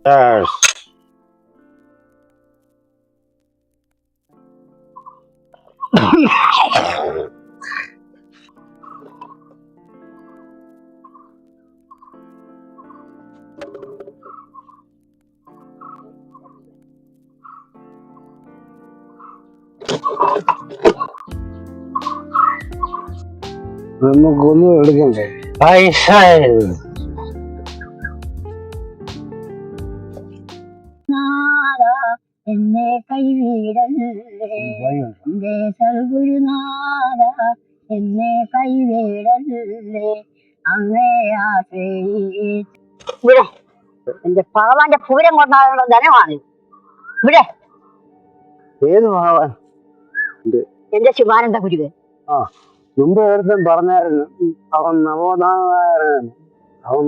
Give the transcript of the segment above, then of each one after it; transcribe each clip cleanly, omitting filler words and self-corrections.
Yes. നമുക്കൊന്നും എടുക്കണ്ടേ പൈസ എന്നെ കൈവിടല്ലേ എന്റെ സൽഗുരുനാഥ എന്നെ കൈവിടല്ലേ അങ്ങേ ഇവിടെ എന്റെ ഭഗവാന്റെ പൂരം കൊണ്ടാകുന്ന ധനമാണ് ഇവിടെ. ഏത് ഭഗവാൻ? എന്റെ ശിവാനന്ദ ഗുരുവേ. മുമ്പ് ഒരുത്തൻ പറഞ്ഞായിരുന്നു അവൻ നവോദാനാരായണൻ, അവൻ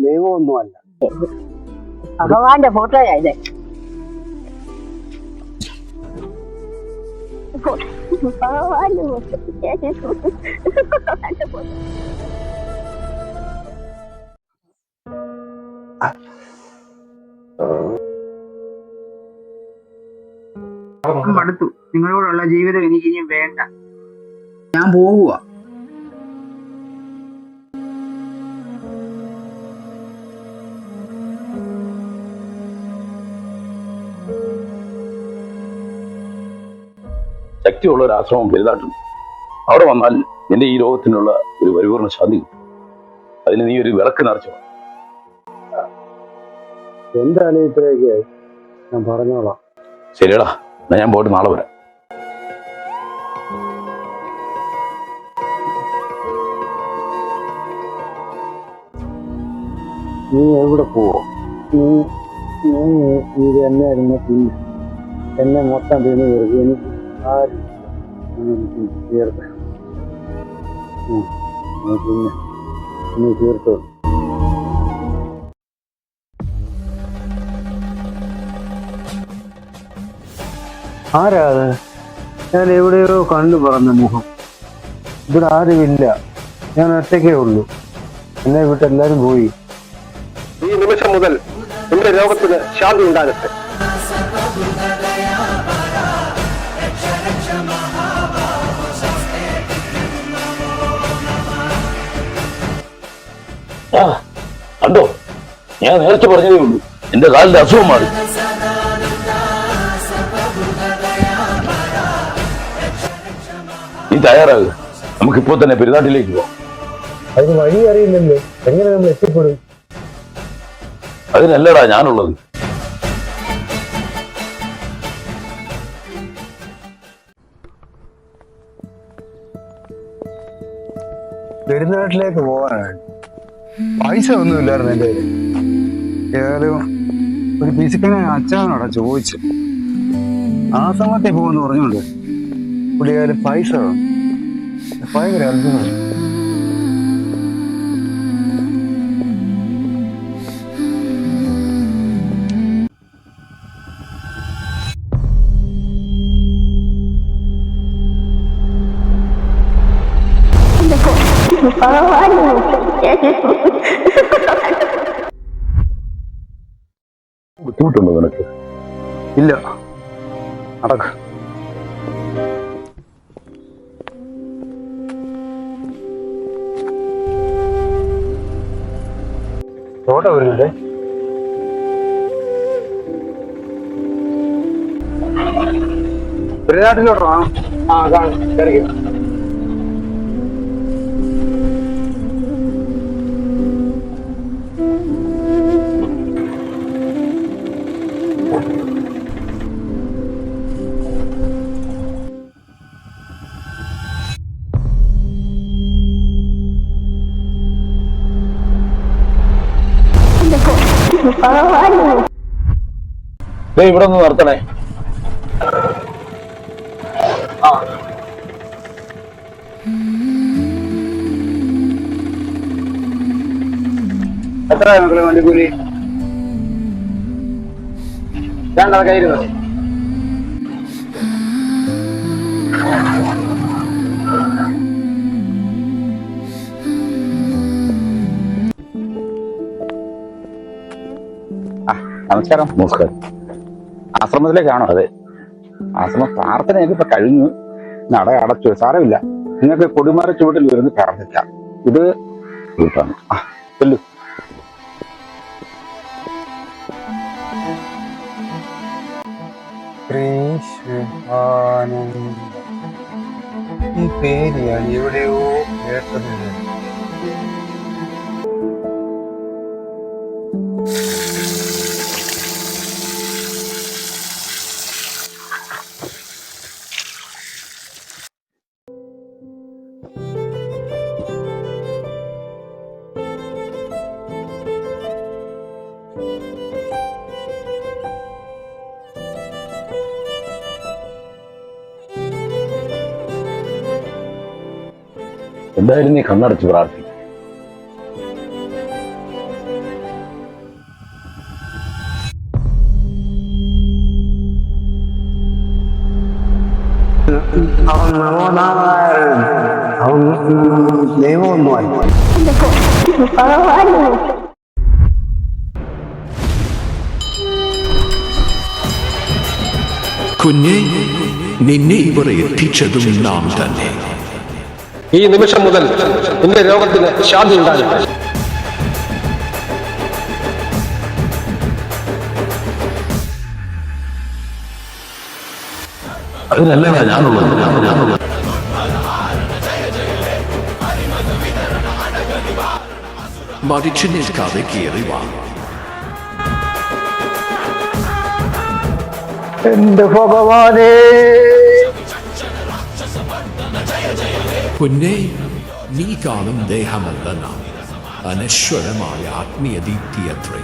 ദൈവമൊന്നുമല്ല. ഭഗവാന്റെ ഫോട്ടോയാ ഇത്. ഭഗവാന്റെ മടുത്തു. നിങ്ങളോടുള്ള ജീവിതം എനിക്ക് ഇനിയും വേണ്ട. ഞാൻ പോവുക. ശക്തിയുള്ള ഒരു ആശ്രമം വലുതായിട്ടുണ്ട്. അവിടെ വന്നാൽ നിന്റെ ഈ രോഗത്തിനുള്ള ഒരു പരിപൂർണ ശാന്തി കിട്ടും. അതിന് നീ ഒരു വിളക്ക് നിറച്ചോ. എന്തായാലും ഇത്രയൊക്കെ ഞാൻ പറഞ്ഞോളാം. ശരിയടാ, എന്നാ ഞാൻ പോയിട്ട് നാളെ വരാം. നീ എവിടെ പോവോ? നീ എന്നെ എന്നെ മൊത്തം തിന്നു തീർക്കും. എനിക്ക് ആരും ചേർത്ത് പിന്നെ നീ തീർത്തോളൂ. ആരാ അത്? ഞാൻ എവിടെയോ കണ്ടു പറഞ്ഞ മുഖം. ഇവിടെ ആരുമില്ല, ഞാൻ ഒറ്റയ്ക്കേ ഉള്ളൂ. എന്നെ വിട്ട് എല്ലാരും പോയി. ഈ നിമിഷം മുതൽ നിന്റെ രോഗത്തിന് ശാന്തി ഉണ്ടാകട്ടെ. കണ്ടോ, ഞാൻ നേരത്തെ പറഞ്ഞതേ ഉള്ളൂ, എന്റെ കാലിന്റെ അസുഖം മാറി. നീ തയ്യാറാകുക, നമുക്കിപ്പോ തന്നെ പെരുന്നാട്ടിലേക്ക് പോവാം. അതിന് വഴി അറിയില്ലല്ലോ, എങ്ങനെ നമ്മൾ എത്തിപ്പെടും? അതിനല്ലടാ ഞാനുള്ളത്. പെരുന്നാട്ടിലേക്ക് പോകാനാണ്. പൈസ ഒന്നുമില്ലായിരുന്നു എൻ്റെ കയ്യിൽ. ഏതായാലും ഒരു പിശുക്കനെ അച്ഛനോടാ ചോദിച്ചു. ആ സമയത്തേ പോകുമെന്ന് പറഞ്ഞുകൊണ്ട് പുള്ളിയായാലും പൈസ ഭയങ്കര അത്ഭുതം. ബുദ്ധിമുട്ടുണ്ടോ നിനക്ക്? ഇല്ല, നടക്ക. ഓട്ടോ വരുന്നുണ്ടേ. പെരുന്നാട്ടിലോട്ടോ? ആ കാണും, കയറിയോ. ഇവിടെ ഒന്ന് നിർത്തണേ. എത്ര മക്കളെ വണ്ടിക്കൂലി? 220. ആ നമസ്കാരം. നമസ്കാരം. ആശ്രമത്തിലേക്കാണോ? അതെ. ആശ്രമം പ്രാർത്ഥനയൊക്കെ ഇപ്പൊ കഴിഞ്ഞു, നട അടച്ചു. സാരമില്ല, നിങ്ങൾക്ക് കൊടിമര ചുവട്ടിൽ വരുന്ന് പ്രാർത്ഥിക്കാം. ഇത് വീട്ടാണ്. ചെല്ലു. ഈ പേര് ഞാൻ എവിടെയോ കേട്ടത്. എന്തായാലും നീ കണ്ണടച്ച് പ്രാർത്ഥിക്കും. അവൻ ദൈവമൊന്നുമല്ല. ഭഗവാനെ കുഞ്ഞെ, നിന്നെ ഇവിടെ എത്തിച്ചതും നാം തന്നെ. ഈ നിമിഷം മുതൽ നിന്റെ രോഗത്തിന് ശാന്തി ഉണ്ടാകട്ടെ. അതിനല്ല ഞാനുള്ളത്. മരിച്ചു നിൽക്കാതെ കയറി വാ. എന്റെ ഭഗവാനേ, കുഞ്ഞെ, നീ കാണും ദേഹമല്ല നാം, അനശ്വരമായ ആത്മീയ ദീപ്തിയത്രേ.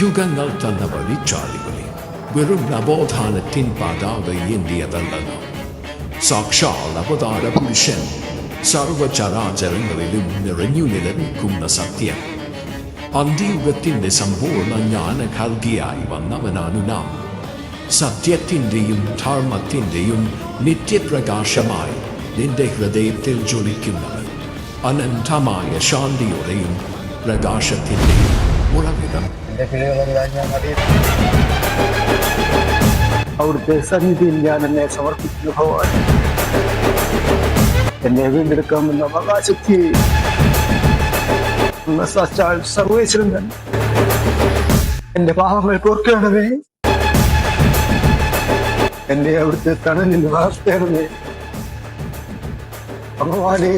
യുഗങ്ങൾ തന്ന വഴിച്ചാലികളെ വെറും നവോത്ഥാനത്തിൻ പാതാക ഏന്തിയതല്ല നാം. സാക്ഷാൽ അവതാര പുരുഷൻ, സർവചരാചരങ്ങളിലും നിറഞ്ഞു നിലനിൽക്കുന്ന സത്യം. അന്ത്യയുഗത്തിന്റെ സമ്പൂർണ്ണ ജ്ഞാനഖൽകിയായി വന്നവനാണു നാം. സത്യത്തിൻ്റെയും ധർമ്മത്തിൻ്റെയും നിത്യപ്രകാശമായി നിന്റെ ഹൃദയത്തിൽ ജ്വലിക്കുന്നവൻ, അനന്തമായ ശാന്തിയുടെയും പ്രകാശത്തിൻ്റെയും ഉറവിടം. എന്റെ കിളികളെല്ലാം ഞാൻ അറിയുന്നു. അവിടുത്തെ സന്നിധിയിൽ ഞാൻ എന്നെ സമർപ്പിക്കുന്നു ഭഗവാൻ. എന്നെ വീണ്ടെടുക്കാമെന്ന അവകാശത്തെ സർവേശ്വരൻ തന്നെ എന്റെ പാപങ്ങൾ കോർക്കണമേ. എന്നെ അവിടുത്തെ തണലിൽ വളർത്തണമേ ഭഗവാനേ.